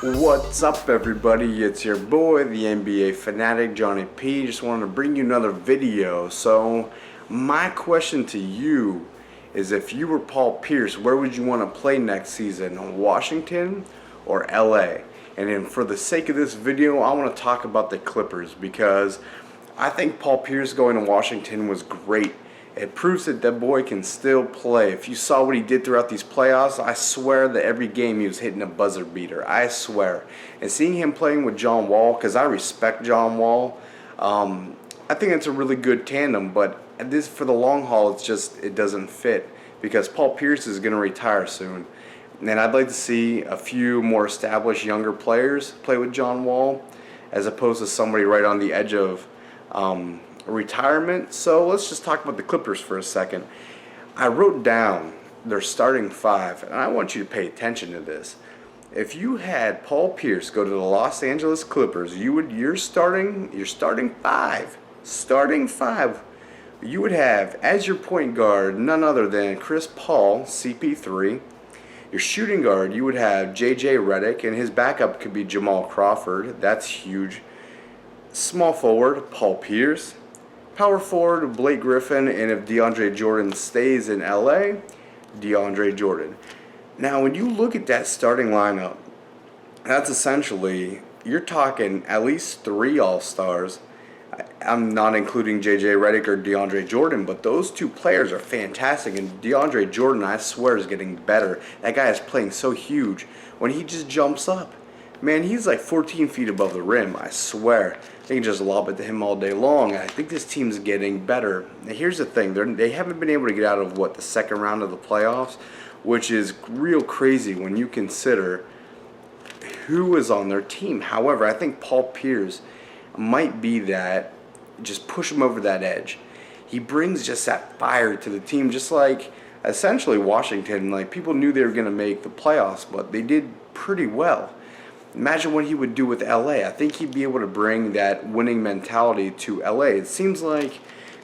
What's up, everybody? It's your boy, the NBA Fanatic, Johnny P. Just wanted to bring you another video. So, my question to you is, if you were Paul Pierce, where would you want to play next season? Washington or LA? And then for the sake of this video, I want to talk about the Clippers, because I think Paul Pierce going to Washington was great. It proves that that boy can still play. If you saw what he did throughout these playoffs, I swear that every game he was hitting a buzzer beater. I swear. And seeing him playing with John Wall, because I respect John Wall, I think it's a really good tandem. But this, for the long haul, it doesn't fit, because Paul Pierce is going to retire soon. And I'd like to see a few more established younger players play with John Wall, as opposed to somebody right on the edge of retirement. So let's just talk about the Clippers for a second. I wrote down their starting five, and I want you to pay attention to this. If you had Paul Pierce go to the Los Angeles Clippers, your starting five, you would have as your point guard none other than Chris Paul, CP3. Your shooting guard, you would have JJ Redick, and his backup could be Jamal Crawford. That's huge. Small forward, Paul Pierce. Power forward, Blake Griffin, and if DeAndre Jordan stays in LA, DeAndre Jordan. Now, when you look at that starting lineup, that's essentially, you're talking at least 3 All-Stars. I'm not including JJ Redick or DeAndre Jordan, but those two players are fantastic, and DeAndre Jordan, I swear, is getting better. That guy is playing so huge. When he just jumps up, man, he's like 14 feet above the rim, I swear. They can just lob it to him all day long. I think this team's getting better. Now, here's the thing. They haven't been able to get out of, the second round of the playoffs, which is real crazy when you consider who is on their team. However, I think Paul Pierce might be that, just push him over that edge. He brings just that fire to the team, just like essentially Washington. Like, people knew they were going to make the playoffs, but they did pretty well. Imagine what he would do with LA. I think he'd be able to bring that winning mentality to LA. It seems like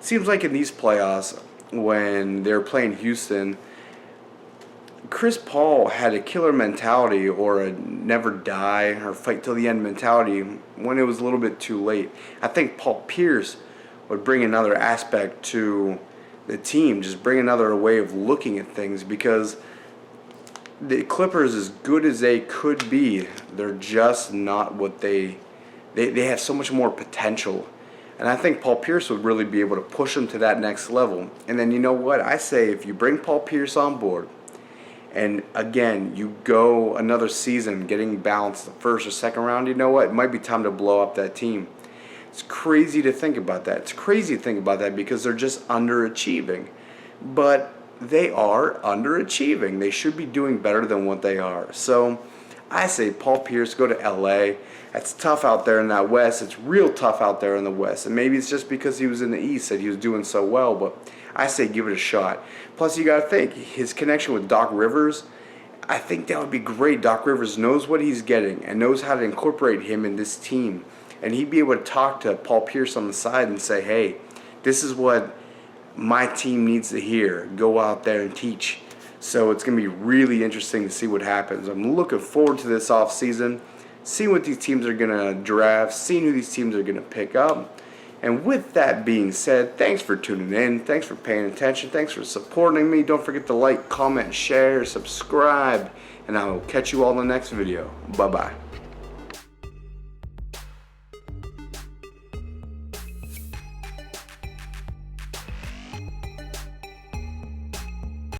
in these playoffs, when they're playing Houston, Chris Paul had a killer mentality, or a never die or fight till the end mentality, when it was a little bit too late. I think Paul Pierce would bring another aspect to the team, just bring another way of looking at things, because the Clippers, as good as they could be, they're just not what they have so much more potential. And I think Paul Pierce would really be able to push them to that next level. And then, you know what? I say, if you bring Paul Pierce on board, and again, you go another season getting bounced the first or second round, you know what? It might be time to blow up that team. It's crazy to think about that. It's crazy to think about that, because they're just underachieving. But they are underachieving. They should be doing better than what they are. So I say Paul Pierce, go to LA. It's tough out there in that West. It's real tough out there in the West. And maybe it's just because he was in the East that he was doing so well, but I say give it a shot. Plus, you got to think, his connection with Doc Rivers, I think that would be great. Doc Rivers knows what he's getting and knows how to incorporate him in this team. And he'd be able to talk to Paul Pierce on the side and say, hey, this is what my team needs to hear. Go out there and teach. So it's going to be really interesting to see what happens. I'm looking forward to this offseason, seeing what these teams are going to draft, seeing who these teams are going to pick up. And with that being said, thanks for tuning in. Thanks for paying attention. Thanks for supporting me. Don't forget to like, comment, share, subscribe, and I will catch you all in the next video. Bye-bye.